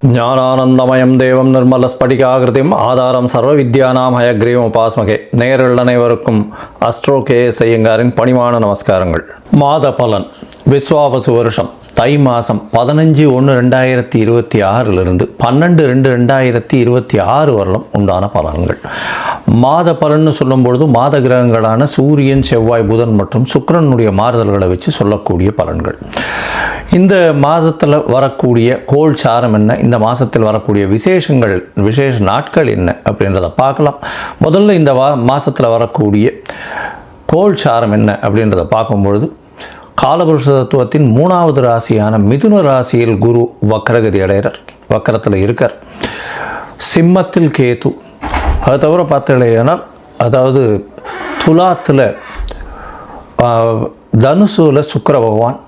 ஞானானந்தமயம் தேவம் நிர்மலஸ்படிகாகிருதிம் ஆதாரம் சர்வ வித்யானாம் ஹயக்ரீவம் உபாஸ்மகே. நேயர்கள் அனைவருக்கும் அஸ்ட்ரோ கே.எஸ். ஐயங்காரின் பணிவான நமஸ்காரங்கள். மாத பலன் விஸ்வாவசு வருஷம் தை மாதம் 15/1/2026 12/2/2026 வரலும் உண்டான பலன்கள். மாத பலன்னு சொல்லும்பொழுது மாத கிரகங்களான சூரியன், செவ்வாய், புதன் மற்றும் சுக்கிரனுடைய மாறுதல்களை வச்சு சொல்லக்கூடிய பலன்கள். இந்த மாதத்தில் வரக்கூடிய கோள் சாரம் என்ன, இந்த மாதத்தில் வரக்கூடிய விசேஷ நாட்கள் என்ன அப்படின்றத பார்க்கலாம். முதல்ல இந்த மாதத்தில் வரக்கூடிய கோள் சாரம் என்ன அப்படின்றத பார்க்கும்பொழுது, காலபுருஷ தத்துவத்தின் 3வது ராசியான மிதுன ராசியில் குரு வக்கரகதி அடைகிறார், வக்கரத்தில் இருக்கார். சிம்மத்தில் கேது, அது தவிர பார்த்தீங்கன்னா அதாவது துலாத்தில் தனுசுல சுக்கிர பகவான்,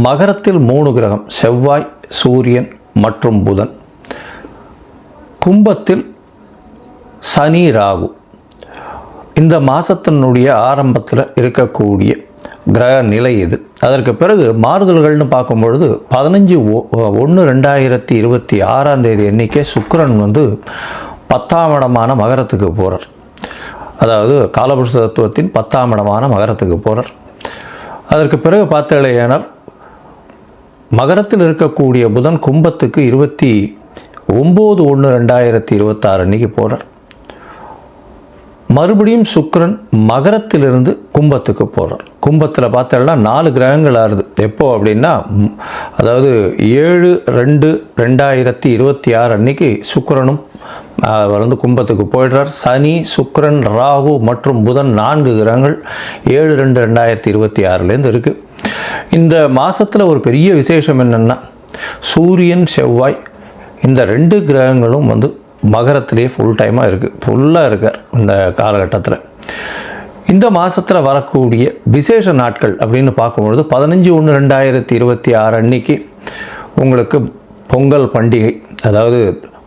மகரத்தில் 3 கிரகம் செவ்வாய், சூரியன் மற்றும் புதன், கும்பத்தில் சனி, ராகு. இந்த மாதத்தினுடைய ஆரம்பத்தில் இருக்கக்கூடிய கிரக நிலை இது. அதற்கு பிறகு மாறுதல்கள்னு பார்க்கும்பொழுது 15/1/2026 அன்றைக்கே சுக்கிரன் 10ஆம் இடமான மகரத்துக்கு போகிறார். அதாவது காலபுருஷ தத்துவத்தின் 10ஆம் இடமான மகரத்துக்கு போகிறார். அதற்கு பிறகு பார்த்தேனால் மகரத்தில் இருக்கக்கூடிய புதன் கும்பத்துக்கு 29/1/2026 அன்றைக்கி போகிறார். மறுபடியும் சுக்கிரன் மகரத்திலிருந்து கும்பத்துக்கு போகிறார். கும்பத்தில் பார்த்தோம்னா 4 கிரகங்கள் ஆறுது. எப்போ அப்படின்னா, அதாவது 7/2/2026 அன்னைக்கு சுக்கிரனும் கும்பத்துக்கு போயிடுறார். சனி, சுக்கிரன், ராகு மற்றும் புதன் 4 கிரகங்கள் 7/2/2026 இருக்குது. இந்த மாதத்தில் ஒரு பெரிய விசேஷம் என்னென்னா, சூரியன், செவ்வாய் இந்த 2 கிரகங்களும் மகரத்திலே ஃபுல்லாக இருக்கார் இந்த காலகட்டத்தில். இந்த மாதத்தில் வரக்கூடிய விசேஷ நாட்கள் அப்படின்னு பார்க்கும்பொழுது 15/1/2026 அன்னைக்கு உங்களுக்கு பொங்கல் பண்டிகை, அதாவது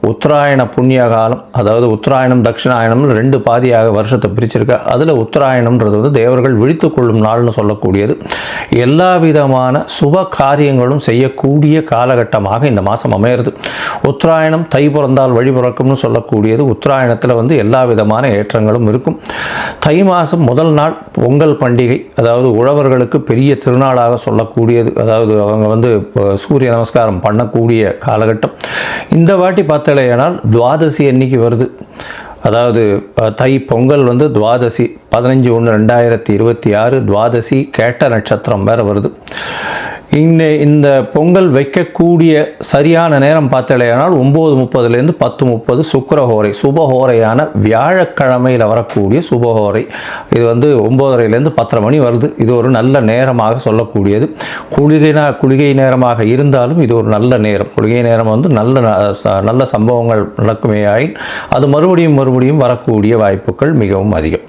உத்தராயண புண்ணிய காலம், அதாவது உத்தராயணம் தட்சிணாயணம்னு 2 பாதியாக வருஷத்தை பிரிச்சிருக்கா. அதில் உத்தராயணம்ன்றது தேவர்கள் விழித்து கொள்ளும் நாள்னு சொல்லக்கூடியது. எல்லா விதமான சுப காரியங்களும் செய்யக்கூடிய காலகட்டமாக இந்த மாதம் அமையிறது. உத்தராயணம் தை பிறந்தால் வழி பிறக்கும்னு சொல்லக்கூடியது. உத்தராயணத்தில் எல்லா விதமான ஏற்றங்களும் இருக்கும். தை மாதம் முதல் நாள் பொங்கல் பண்டிகை, அதாவது உழவர்களுக்கு பெரிய திருநாளாக சொல்லக்கூடியது. அதாவது அவங்க சூரிய நமஸ்காரம் பண்ணக்கூடிய காலகட்டம். இந்த வாட்டி ஆனால் துவாதசி அன்னைக்கு வருது. அதாவது தை பொங்கல் துவாதசி 15/1/2026 துவாதசி கேட்ட நட்சத்திரம் வேறு வருது. இந்த பொங்கல் வைக்கக்கூடிய சரியான நேரம் பார்த்தலையானால் 9:30 10:30 சுக்கிரஹோரை, சுபஹோரையான வியாழக்கிழமையில் வரக்கூடிய சுபஹோரை. இது 9:30 10:30 மணி வருது. இது ஒரு நல்ல நேரமாக சொல்லக்கூடியது. குளிகை நேரமாக இருந்தாலும் இது ஒரு நல்ல நேரம். குளிகை நேரம் நல்ல சம்பவங்கள் நடக்குமே ஆயின் அது மறுபடியும் வரக்கூடிய வாய்ப்புகள் மிகவும் அதிகம்.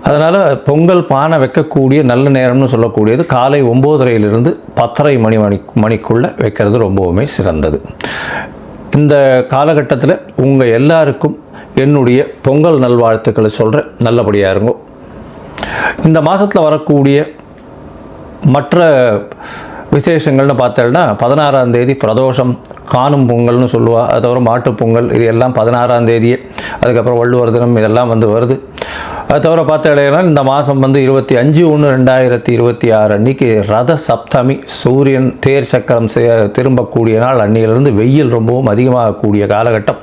அதனால் பொங்கல் பானை வைக்கக்கூடிய நல்ல நேரம்னு சொல்லக்கூடியது காலை 9:30 10:30 மணிக்குள்ளே வைக்கிறது ரொம்பவுமே சிறந்தது. இந்த காலகட்டத்தில் உங்கள் எல்லாருக்கும் என்னுடைய பொங்கல் நல்வாழ்த்துக்களை சொல்கிறேன். நல்லபடியாக இருங்கோ. இந்த மாதத்தில் வரக்கூடிய மற்ற விசேஷங்கள்னு பார்த்தோம்னா 16ஆம் தேதி பிரதோஷம், காணும் பொங்கல்னு சொல்லுவாள். அது தவிர மாட்டுப்பொங்கல், இது எல்லாம் 16ஆம் தேதியே. அதுக்கப்புறம் வள்ளுவர் தினம், இதெல்லாம் வருது. அது தவிர பார்த்தோம்னா இந்த மாதம் 25/1/2026 அன்றைக்கி ரத சப்தமி, சூரியன் தேர் சக்கரம் திரும்பக்கூடிய நாள். அன்னையிலிருந்து வெயில் ரொம்பவும் அதிகமாகக்கூடிய காலகட்டம்.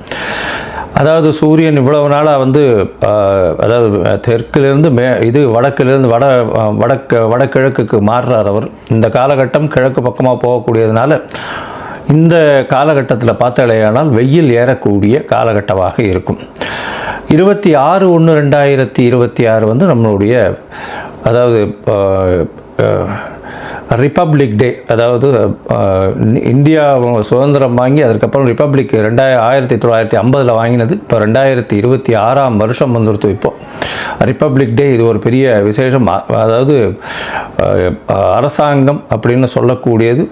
அதாவது சூரியன் இவ்வளவு நாளாக அதாவது தெற்கிலிருந்து வடக்கிலிருந்து வடகிழக்குக்கு மாறுறார் அவர். இந்த காலகட்டம் கிழக்கு பக்கமாக போகக்கூடியதுனால இந்த காலகட்டத்தில் பார்த்தாலேயானால் வெயில் ஏறக்கூடிய காலகட்டமாக இருக்கும். 26/1/2026 நம்மளுடைய அதாவது ரிப்பப்ளிக் டே. அதாவது இந்தியா சுதந்திரம் வாங்கி அதுக்கப்புறம் ரிப்பப்ளிக் 1950 வாங்கினது. இப்போ 2026ஆம் வருஷம் வந்துடுத்து. இப்போ ரிப்பப்ளிக் டே இது ஒரு பெரிய விசேஷம். அதாவது அரசாங்கம் அப்படின்னு சொல்லக்கூடியது,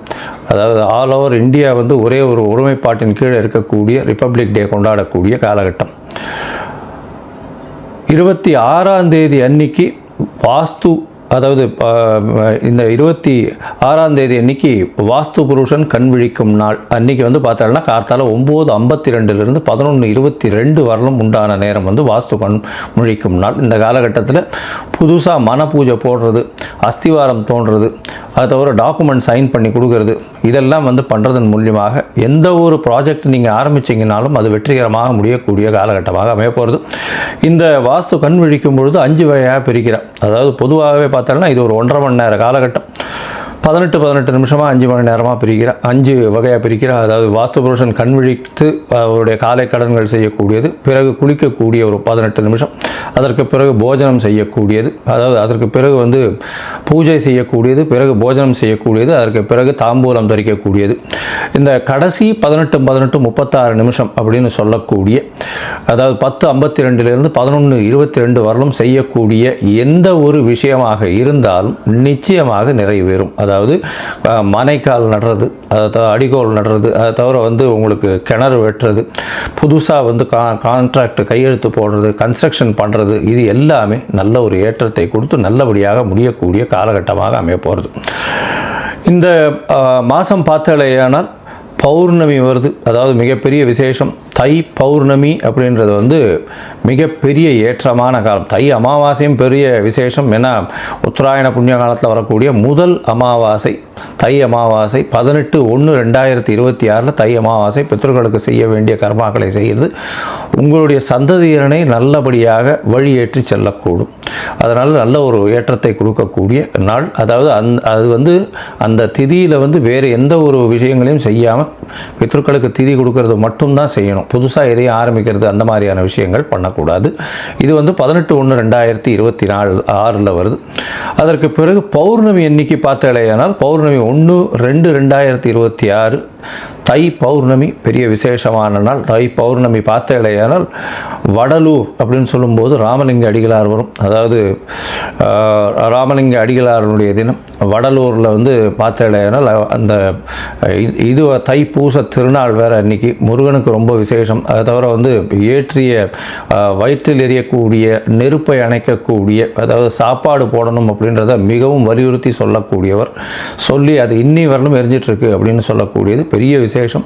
அதாவது ஆல் ஓவர் இந்தியா ஒரே ஒரு ஒருமைப்பாட்டின் கீழே இருக்கக்கூடிய ரிப்பப்ளிக் டே கொண்டாடக்கூடிய காலகட்டம். 26ஆம் தேதி அன்னைக்கு வாஸ்து அதாவது இந்த 26ஆம் தேதி அன்னைக்கு வாஸ்து புருஷன் கண் விழிக்கும் நாள் அன்னைக்கு வந்து பார்த்தோம்னா கார்த்தால 9:52 11:22 வரலும் உண்டான நேரம் வந்து வாஸ்து கண் விழிக்கும் நாள். இந்த காலகட்டத்தில் புதுசாக மன பூஜை போடுறது, அஸ்திவாரம் தோன்றுறது, அதை தவிர டாக்குமெண்ட் சைன் பண்ணி கொடுக்கறது, இதெல்லாம் வந்து பண்ணுறதன் மூலியமாக எந்த ஒரு ப்ராஜெக்ட் நீங்கள் ஆரம்பிச்சிங்கனாலும் அது வெற்றிகரமாக முடியக்கூடிய காலகட்டமாக அமைய போகிறது. இந்த வாஸ்து கண் விழிக்கும் பொழுது 5 வகையாக பிரிக்கிறேன். அதாவது பொதுவாகவே பார்த்தோம்னா இது ஒரு 1.5 மணி நேர காலகட்டம். 18 நிமிஷமாக 5 மணி நேரமாக பிரிக்கிறேன், 5 வகையாக பிரிக்கிறேன். அதாவது வாஸ்து புருஷன் கண் விழித்து அவருடைய காலை கடன்கள் செய்யக்கூடியது, பிறகு குளிக்கக்கூடிய ஒரு 18 நிமிஷம், அதற்கு பிறகு போஜனம் செய்யக்கூடியது, அதாவது அதற்கு பிறகு வந்து பூஜை செய்யக்கூடியது, பிறகு போஜனம் செய்யக்கூடியது, அதற்கு பிறகு தாம்பூலம் தரிக்கக்கூடியது. இந்த கடைசி 18 36 நிமிஷம் அப்படின்னு சொல்லக்கூடிய, அதாவது 10:52 11:22 வரலும் செய்யக்கூடிய எந்த ஒரு விஷயமாக இருந்தாலும் நிச்சயமாக நிறைவேறும். அதாவது மனைக்கால் நடுறது, அடிகோல் நடுறது, அதை தவிர வந்து உங்களுக்கு கிணறு வெட்டுறது, புதுசாக வந்து கான்ட்ராக்ட் கையெழுத்து போடுறது, கன்ஸ்ட்ரக்ஷன் பண்ணுறது, இது எல்லாமே நல்ல ஒரு ஏற்றத்தை கொடுத்து நல்லபடியாக முடியக்கூடிய காலகட்டமாக அமைய போகிறது. இந்த மாதம் பார்த்தாலேயானால் பௌர்ணமி வருது. அதாவது மிகப்பெரிய விசேஷம். தை பௌர்ணமி அப்படின்றது வந்து மிகப்பெரிய ஏற்றமான காலம். தை அமாவாசையும் பெரிய விசேஷம். ஏன்னா உத்தராயண புண்ணிய காலத்தில் வரக்கூடிய முதல் அமாவாசை தை அமாவாசை 18/1/2026 தை அமாவாசை. பித்ருக்களுக்கு செய்ய வேண்டிய கர்மாக்களை செய்கிறது உங்களுடைய சந்ததியினரை நல்லபடியாக வழியேற்றி செல்லக்கூடும். அதனால் நல்ல ஒரு ஏற்றத்தை கொடுக்கக்கூடிய நாள். அதாவது அது வந்து அந்த திதியில் வந்து வேறு எந்த ஒரு விஷயங்களையும் செய்யாமல் பித்ருக்களுக்கு திதி கொடுக்கறது மட்டும்தான் செய்யணும். புதுசாக எதையும் ஆரம்பிக்கிறது அந்த மாதிரியான விஷயங்கள் பண்ணக்கூடாது. இது வந்து 18/1/2026 வருது. அதற்கு பிறகு பௌர்ணமி எண்ணிக்கை பார்த்தாலேயானால் பௌர்ணமி 1/2/2026 தை பௌர்ணமி பெரிய விசேஷமான நாள். தை பௌர்ணமி பார்த்தாலேயானால் வடலூர் அப்படின்னு சொல்லும்போது ராமலிங்க அடிகளார் வரும். அதாவது ராமலிங்க அடிகளாருடைய தினம் வடலூரில் வந்து பார்த்தாலேயானால் அந்த இது தைப்பூச திருநாள் வேறு அன்றைக்கி முருகனுக்கு ரொம்ப விசேஷம். அதை தவிர வந்து ஏற்றிய வயிற்றில் எரியக்கூடிய நெருப்பை அணைக்கக்கூடிய, அதாவது சாப்பாடு போடணும் அப்படின்றத மிகவும் வலியுறுத்தி சொல்லக்கூடியவர். சொல்லி அது இன்னி வரலும் எரிஞ்சிட்ருக்கு அப்படின்னு சொல்லக்கூடியது பெரிய விசேஷம்.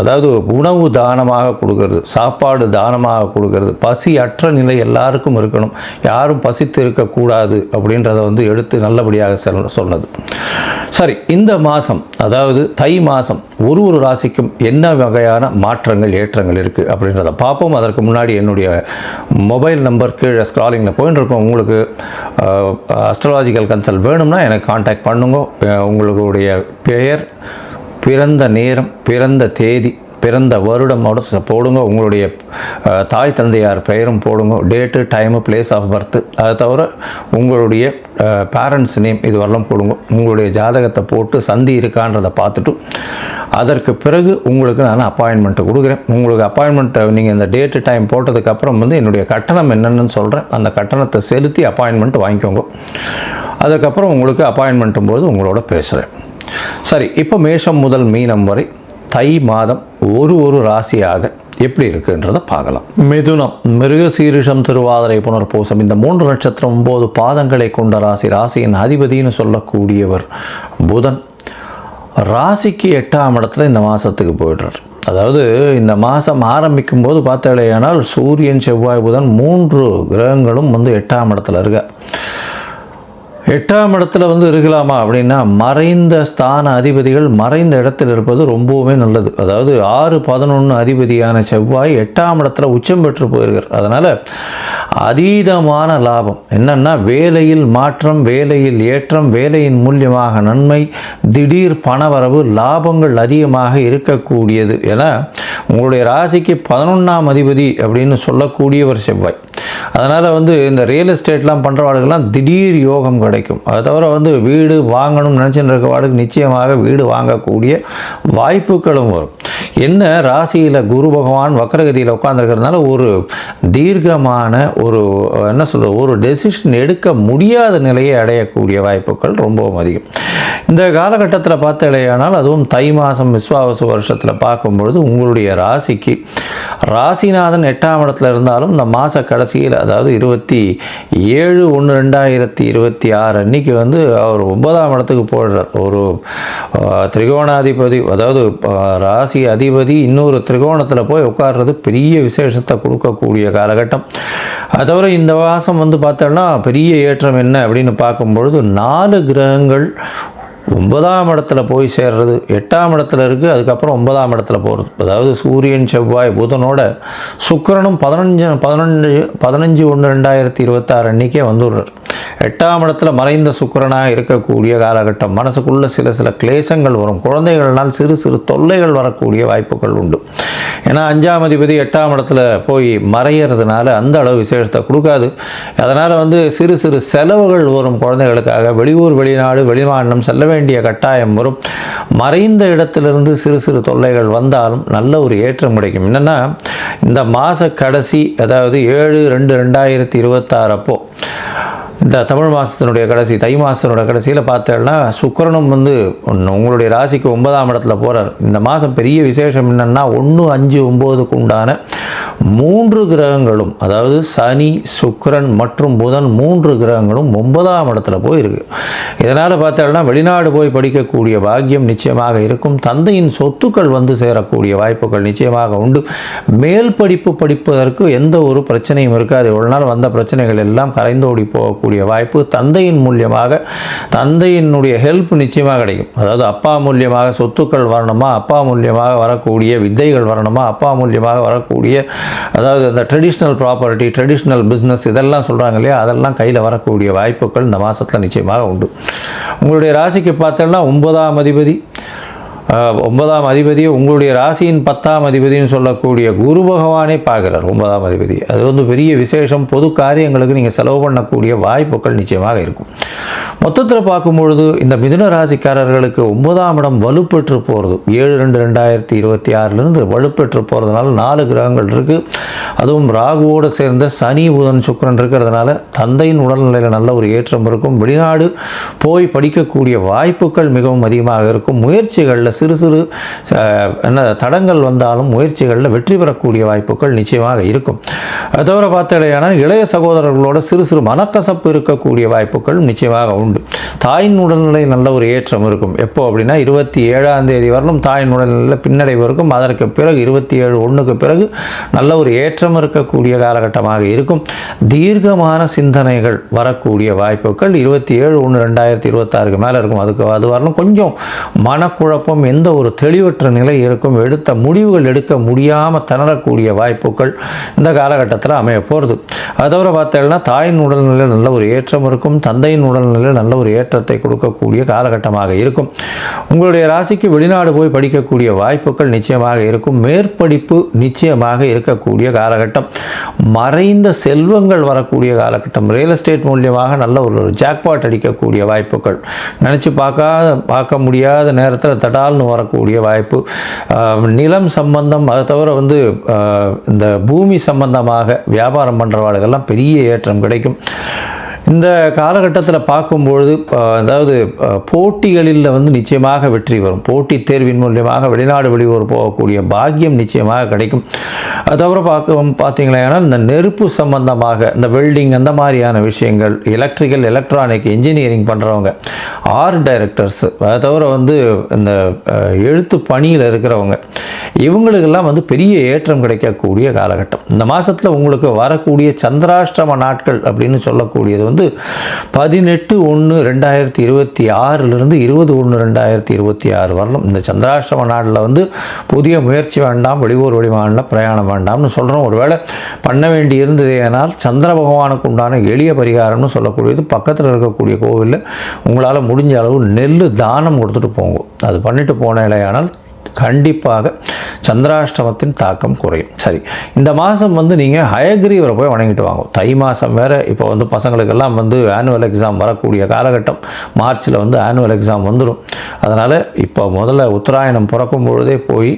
அதாவது உணவு தானமாக கொடுக்கறது, சாப்பாடு தானமாக கொடுக்கறது, பசி அற்ற நிலை எல்லாருக்கும் இருக்கணும், யாரும் பசித்து இருக்கக்கூடாது அப்படின்றத வந்து எடுத்து நல்லபடியாக சொன்னது. சரி, இந்த மாதம் அதாவது தை மாதம் ஒரு ராசிக்கும் என்ன வகையான மாற்றங்கள் ஏற்றங்கள் இருக்குது அப்படின்றத பார்ப்போம். அதற்கு முன்னாடி என்னுடைய மொபைல் நம்பர் கீழே ஸ்க்ராலிங்கில் போயின்னு இருக்கோம். உங்களுக்கு அஸ்ட்ராலாஜிக்கல் கன்சல்ட் வேணும்னா எனக்கு காண்டாக்ட் பண்ணுங்க. உங்களுடைய பெயர், பிறந்த நேரம், பிறந்த தேதி, பிறந்த வருடமோட போடுங்க. உங்களுடைய தாய் தந்தையார் பெயரும் போடுங்க. Date, time, place of birth, அதை தவிர உங்களுடைய பேரண்ட்ஸ் நேம் இது வரலாம் போடுங்க. உங்களுடைய ஜாதகத்தை போட்டு சந்தி இருக்கான்றதை பார்த்துட்டு அதற்கு பிறகு உங்களுக்கு நான் அப்பாயின்மெண்ட்டு கொடுக்குறேன். உங்களுக்கு அப்பாயின்மெண்ட்டை நீங்கள் இந்த டேட்டு டைம் போட்டதுக்கப்புறம் வந்து என்னுடைய கட்டணம் என்னென்னு சொல்கிறேன். அந்த கட்டணத்தை செலுத்தி அப்பாயின்மெண்ட் வாங்கிக்கோங்க. அதுக்கப்புறம் உங்களுக்கு அப்பாயின்மெண்ட்டும் போது உங்களோட பேசுகிறேன். சரி, இப்போ மேஷம் முதல் மீனம் வரை தை மாதம் ஒரு ராசியாக எப்படி இருக்குன்றதை பார்க்கலாம். மிதுனம், மிருகசீரிஷம், திருவாதிரை, புனர்பூசம் இந்த 3 நட்சத்திரம் 9 பாதங்களை கொண்ட ராசி. ராசியின் அதிபதினு சொல்லக்கூடியவர் புதன். ராசிக்கு 8ஆம் இடத்துல இந்த மாதத்துக்கு போயிடுறார். அதாவது இந்த மாதம் ஆரம்பிக்கும் போது பார்த்தாலேயானால் சூரியன், செவ்வாய், புதன் 3 கிரகங்களும் வந்து 8ஆம் இடத்துல இருக்க. 8ஆம் இடத்துல வந்து இருக்கலாமா அப்படின்னா மறைந்த ஸ்தான அதிபதிகள் மறைந்த இடத்தில் இருப்பது ரொம்பவுமே நல்லது. அதாவது 6-11 அதிபதியான செவ்வாய் 8ஆம் இடத்துல உச்சம் பெற்று போயிருக்கார். அதனால் அதீதமான லாபம். என்னென்னா வேலையில் மாற்றம், வேலையில் ஏற்றம், வேலையின் மூலியமாக நன்மை, திடீர் பணவரவு, லாபங்கள் அதிகமாக இருக்கக்கூடியது. ஏன்னா உங்களுடைய ராசிக்கு 11ஆம் அதிபதி அப்படின்னு சொல்லக்கூடியவர் செவ்வாய். அதனால் வந்து இந்த ரியல் எஸ்டேட்லாம் பண்ணுறவாளுக்கெல்லாம் திடீர் யோகம் கிடைக்கும். கிடைக்கும். அதை தவிர வந்து வீடு வாங்கணும்னு நினச்சிட்டு இருக்கவாளுக்கு நிச்சயமாக வீடு வாங்கக்கூடிய வாய்ப்புகளும் வரும். என்ன ராசியில் குரு பகவான் வக்ரகதியில் உட்காந்துருக்கிறதுனால ஒரு தீர்க்கமான ஒரு என்ன சொல்கிறது ஒரு டெசிஷன் எடுக்க முடியாத நிலையை அடையக்கூடிய வாய்ப்புகள் ரொம்பவும் அதிகம். இந்த காலகட்டத்தில் பார்த்தாலேயானால் அதுவும் தை மாதம் விஸ்வாவசு வருஷத்தில் பார்க்கும்பொழுது உங்களுடைய ராசிக்கு ராசிநாதன் 8ஆம் இடத்துல இருந்தாலும் இந்த மாத கடைசியில் அதாவது 27/1/2026 அன்னைக்கு வந்து அவர் 9ஆம் இடத்துக்கு போடுறார். ஒரு திரிகோணாதிபதி அதாவது ராசி அதிபதி இன்னொரு திரிகோணத்தில் போய் உட்கார்றது பெரிய விசேஷத்தை கொடுக்கக்கூடிய காலகட்டம். அதை தவிர இந்த மாதம் வந்து பார்த்தோன்னா பெரிய ஏற்றம் என்ன அப்படின்னு பார்க்கும்பொழுது 4 கிரகங்கள் 9ஆம் இடத்துல போய் சேர்றது, 8ஆம் இடத்துல இருக்குது, அதுக்கப்புறம் 9ஆம் இடத்துல போகிறது. அதாவது சூரியன் செவ்வாய் புதனோட சுக்கிரனும் 15/1/2026 அன்றைக்கே வந்துடுறார். 8ஆம் இடத்துல மறைந்த சுக்கிரனாக இருக்கக்கூடிய காலகட்டம். மனசுக்குள்ள சில கிளேசங்கள் வரும். குழந்தைகள்னால் சிறு தொல்லைகள் வரக்கூடிய வாய்ப்புகள் உண்டு. ஏன்னா 5ஆம் அதிபதி 8ஆம் இடத்துல போய் மறையிறதுனால அந்த அளவு விசேஷத்தை கொடுக்காது. அதனால் வந்து சிறு செலவுகள் வரும். குழந்தைகளுக்காக வெளியூர் வெளிநாடு வெளிமாநிலம் செல்ல வேண்டிய கட்டாயம் வரும். மறைந்த இடத்திலிருந்து சிறு தொல்லைகள் வந்தாலும் நல்ல ஒரு ஏற்றம் கிடைக்கும். என்னென்னா இந்த மாத கடைசி அதாவது 7/2/2026 அப்போ இந்த தமிழ் மாதத்தினுடைய கடைசி தை மாதத்தினுடைய கடைசியில் பார்த்தேன்னா சுக்கிரனும் வந்து உங்களுடைய ராசிக்கு 9ஆம் இடத்துல போகிறார். இந்த மாதம் பெரிய விசேஷம் என்னென்னா 1, 5, 9க்கு உண்டான 3 கிரகங்களும் அதாவது சனி சுக்கிரன் மற்றும் புதன் 3 கிரகங்களும் 9ஆம் இடத்துல போயிருக்கு. இதனால் பார்த்தேன்னா வெளிநாடு போய் படிக்கக்கூடிய பாக்கியம் நிச்சயமாக இருக்கும். தந்தையின் சொத்துக்கள் வந்து சேரக்கூடிய வாய்ப்புகள் நிச்சயமாக உண்டு. மேல் படிப்பு படிப்பதற்கு எந்த ஒரு பிரச்சனையும் இருக்காது. ஒரு நாள் வந்த பிரச்சனைகள் எல்லாம் கரைந்தோடி போகக்கூடிய வாய்ப்பு தந்தையின் மூலியமாக தந்தையினுடைய ஹெல்ப் நிச்சயமாக கிடைக்கும். அதாவது அப்பா மூலியமாக சொத்துக்கள் வரணுமா, அப்பா மூலியமாக வரக்கூடிய வித்தைகள் வரணுமா, அப்பா மூலியமாக வரக்கூடிய அதாவது அந்த ட்ரெடிஷ்னல் ப்ராப்பர்ட்டி ட்ரெடிஷ்னல் பிஸ்னஸ் இதெல்லாம் சொல்கிறாங்க இல்லையா, அதெல்லாம் கையில் வரக்கூடிய வாய்ப்புகள் இந்த மாதத்தில் நிச்சயமாக உண்டு. உங்களுடைய ராசிக்கு பார்த்தோன்னா 9ஆம் அதிபதியை உங்களுடைய ராசியின் 10ஆம் அதிபதினு சொல்லக்கூடிய குரு பகவானே பார்க்குறார் 9ஆம் அதிபதி. அது வந்து பெரிய விசேஷம். பொது காரியங்களுக்கு நீங்கள் செலவு பண்ணக்கூடிய வாய்ப்புகள் நிச்சயமாக இருக்கும். மொத்தத்தில் பார்க்கும்பொழுது இந்த மிதுன ராசிக்காரர்களுக்கு 9ஆம் இடம் வலுப்பெற்று போகிறது. 7/2/2026 வலுப்பெற்று போகிறதுனால 4 கிரகங்கள் இருக்குது. அதுவும் ராகுவோடு சேர்ந்த சனி புதன் சுக்கிரன் இருக்கிறதுனால தந்தையின் உடல்நிலையில் நல்ல ஒரு ஏற்றம் இருக்கும். வெளிநாடு போய் படிக்கக்கூடிய வாய்ப்புகள் மிகவும் அதிகமாக இருக்கும். முயற்சிகளில் சிறு என்ன தடங்கள் வந்தாலும் முயற்சிகளில் வெற்றி பெறக்கூடிய வாய்ப்புகள் நிச்சயமாக இருக்கும். அது தவிர பார்த்தீங்கன்னா இளைய சகோதரர்களோட சிறு மனக்கசப்பு இருக்கக்கூடிய வாய்ப்புகள் நிச்சயமாக உண்டு. தாயின் உடல்நிலை நல்ல ஒரு ஏற்றம் இருக்கும். எப்போ அப்படின்னா 27ஆம் தேதி வரலும் தாயின் உடல்நிலையில் பின்னடைவு இருக்கும். அதற்கு பிறகு 27/1க்கு பிறகு நல்ல ஒரு ஏற்றம் இருக்கக்கூடிய காலகட்டமாக இருக்கும். தீர்க்கமான சிந்தனைகள் வரக்கூடிய வாய்ப்புகள் 27/1/2026 மேலே இருக்கும். அது வரலும் கொஞ்சம் மனக்குழப்பம் எந்த ஒரு தெளிவற்ற நிலை இருக்கும். எடுத்த முடிவுகள் எடுக்க முடியாமல் திணறக்கூடிய வாய்ப்புகள் இந்த காலகட்டத்தில் அமைய போகிறது. அதோட பார்த்தீங்கன்னா தாயின் உடல்நிலையில் நல்ல ஒரு ஏற்றம் இருக்கும். தந்தையின் உடல்நிலையில் நல்ல ஒரு ஏற்றத்தை கொடுக்கக்கூடிய காலகட்டமாக இருக்கும். உங்களுடைய ராசிக்கு வெளிநாடு போய் படிக்கக்கூடிய வாய்ப்புகள் நிச்சயமாக இருக்கும். மேற்படிப்பு நிச்சயமாக இருக்கக்கூடிய காலகட்டம். மறைந்த செல்வங்கள் வரக்கூடிய காலகட்டம். ரியல் எஸ்டேட் மூலியமாக நல்ல ஒரு ஜாக்பாட் அடிக்கக்கூடிய வாய்ப்புகள் நினச்சி பார்க்க முடியாத நேரத்தில் தடால்னு வரக்கூடிய வாய்ப்பு. நிலம் சம்பந்தம் அதை தவிர வந்து இந்த பூமி சம்பந்தமாக வியாபாரம் பண்ணுறவாளுக்கெல்லாம் பெரிய ஏற்றம் கிடைக்கும். இந்த காலகட்டத்தில் பார்க்கும்பொழுது அதாவது போட்டிகளில் வந்து நிச்சயமாக வெற்றி வரும். போட்டித் தேர்வின் மூலியமாக வெளிநாடு வெளியூர் போகக்கூடிய பாக்கியம் நிச்சயமாக கிடைக்கும். அது தவிர பார்த்தீங்களா இந்த நெருப்பு சம்பந்தமாக இந்த வெல்டிங் அந்த மாதிரியான விஷயங்கள், எலக்ட்ரிக்கல் எலக்ட்ரானிக் இன்ஜினியரிங் பண்ணுறவங்க, ஆர்ட் டைரக்டர்ஸ், அதை தவிர வந்து இந்த எழுத்து பணியில் இருக்கிறவங்க இவங்களுக்கெல்லாம் வந்து பெரிய ஏற்றம் கிடைக்கக்கூடிய காலகட்டம். இந்த மாதத்தில் உங்களுக்கு வரக்கூடிய சந்திராஷ்டம நாட்கள் அப்படின்னு சொல்லக்கூடியது வந்து 18/1/2026 20/1/2026 வரணும். இந்த சந்திராஷ்டம நாளில் வந்து புதிய முயற்சி வேண்டாம், வெளியூர் வெளிமாநில பிரயாணம் வேண்டாம்னு சொல்கிறோம். ஒருவேளை பண்ண வேண்டி இருந்தது ஏனால் சந்திர பகவானுக்கு உண்டான எளிய பரிகாரம்னு சொல்லக்கூடியது பக்கத்தில் இருக்கக்கூடிய கோவிலில் உங்களால் முடிஞ்ச அளவு நெல் தானம் கொடுத்துட்டு போங்க. அது பண்ணிட்டு போன இல்லையானால் கண்டிப்பாக சந்திராஷ்டமத்தின் தாக்கம் குறையும். சரி, இந்த மாதம் வந்து நீங்கள் ஹயக்ரீவரை போய் வணங்கிட்டு வாங்க. தை மாதம் வேறு. இப்போ வந்து பசங்களுக்கெல்லாம் வந்து ஆனுவல் எக்ஸாம் வரக்கூடிய காலகட்டம். மார்ச்சில் வந்து ஆனுவல் எக்ஸாம் வந்துடும். அதனால் இப்போ முதல்ல உத்தராயணம் பிறக்கும் பொழுதே போய்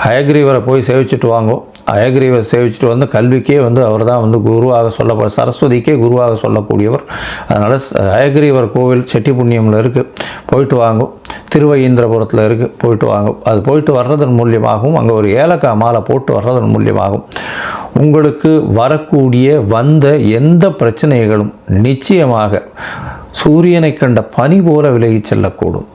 ஹயக்ரீவரை போய் சேவிச்சுட்டு வாங்கோ. ஹயக்ரீவர் சேவிச்சுட்டு வந்து கல்விக்கே வந்து அவர் தான் வந்து குருவாக சொல்லப்பட, சரஸ்வதிக்கே குருவாக சொல்லக்கூடியவர். அதனால் ஹயக்ரீவர் கோவில் செட்டிப்புண்ணியமில் இருக்குது, போயிட்டு வாங்கும். திருவையீந்திரபுரத்தில் இருக்குது, போயிட்டு வாங்கும். அது போயிட்டு வர்றதன் மூலியமாகவும் அங்கே ஒரு ஏலக்காய் மாலை போட்டு வர்றதன் மூலியமாகவும் உங்களுக்கு வரக்கூடிய வந்த எந்த பிரச்சனைகளும் நிச்சயமாக சூரியனை கண்ட பனி போல விலகி செல்லக்கூடும்.